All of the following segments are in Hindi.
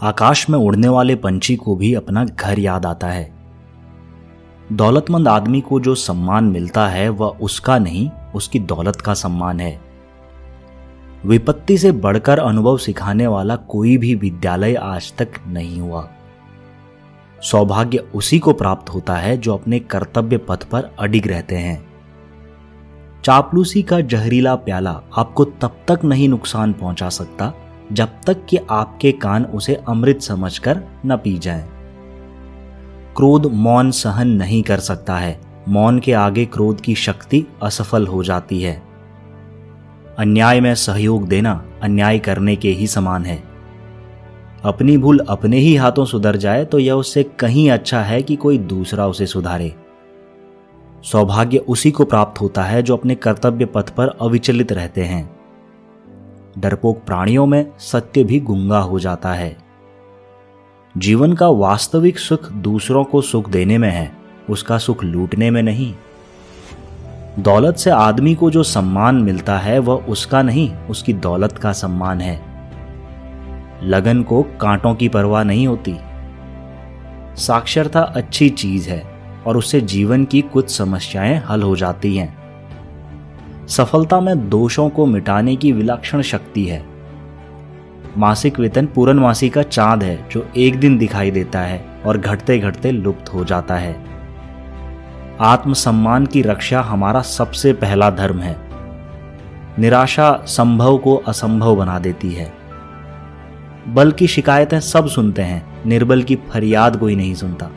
आकाश में उड़ने वाले पंछी को भी अपना घर याद आता है। दौलतमंद आदमी को जो सम्मान मिलता है वह उसका नहीं, उसकी दौलत का सम्मान है। विपत्ति से बढ़कर अनुभव सिखाने वाला कोई भी विद्यालय आज तक नहीं हुआ। सौभाग्य उसी को प्राप्त होता है जो अपने कर्तव्य पथ पर अडिग रहते हैं। चापलूसी का जहरीला प्याला आपको तब तक नहीं नुकसान पहुंचा सकता जब तक कि आपके कान उसे अमृत समझकर न पी जाएं। क्रोध मौन सहन नहीं कर सकता है। मौन के आगे क्रोध की शक्ति असफल हो जाती है। अन्याय में सहयोग देना अन्याय करने के ही समान है। अपनी भूल अपने ही हाथों सुधर जाए तो यह उससे कहीं अच्छा है कि कोई दूसरा उसे सुधारे। सौभाग्य उसी को प्राप्त होता है जो अपने कर्तव्य पथ पर अविचलित रहते हैं। डरपोक प्राणियों में सत्य भी गूंगा हो जाता है। जीवन का वास्तविक सुख दूसरों को सुख देने में है, उसका सुख लूटने में नहीं। दौलत से आदमी को जो सम्मान मिलता है वह उसका नहीं, उसकी दौलत का सम्मान है। लगन को कांटों की परवाह नहीं होती। साक्षरता अच्छी चीज है और उससे जीवन की कुछ समस्याएं हल हो जाती हैं। सफलता में दोषों को मिटाने की विलक्षण शक्ति है। मासिक वेतन पूर्णमासी का चांद है जो एक दिन दिखाई देता है और घटते घटते लुप्त हो जाता है। आत्मसम्मान की रक्षा हमारा सबसे पहला धर्म है। निराशा संभव को असंभव बना देती है। बल की शिकायतें सब सुनते हैं, निर्बल की फरियाद कोई नहीं सुनता।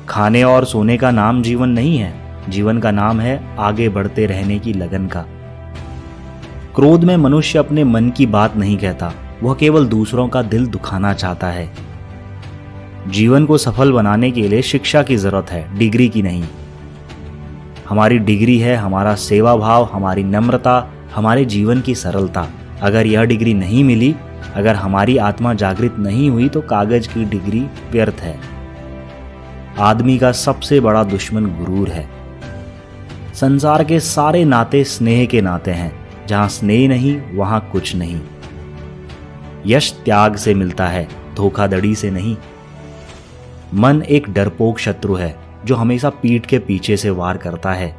खाने और सोने का नाम जीवन नहीं है, जीवन का नाम है आगे बढ़ते रहने की लगन का। क्रोध में मनुष्य अपने मन की बात नहीं कहता, वह केवल दूसरों का दिल दुखाना चाहता है। जीवन को सफल बनाने के लिए शिक्षा की जरूरत है, डिग्री की नहीं। हमारी डिग्री है हमारा सेवा भाव, हमारी नम्रता, हमारे जीवन की सरलता। अगर यह डिग्री नहीं मिली, अगर हमारी आत्मा जागृत नहीं हुई तो कागज की डिग्री व्यर्थ है। आदमी का सबसे बड़ा दुश्मन गुरूर है। संसार के सारे नाते स्नेह के नाते हैं। जहां स्नेह नहीं वहां कुछ नहीं। यश त्याग से मिलता है, धोखाधड़ी से नहीं। मन एक डरपोक शत्रु है जो हमेशा पीठ के पीछे से वार करता है।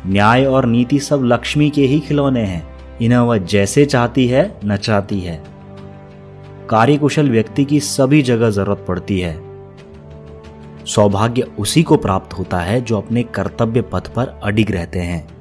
न्याय और नीति सब लक्ष्मी के ही खिलौने हैं, इन्हें वह जैसे चाहती है नचाती है। कार्यकुशल व्यक्ति की सभी जगह जरूरत पड़ती है। सौभाग्य उसी को प्राप्त होता है जो अपने कर्तव्य पथ पर अडिग रहते हैं।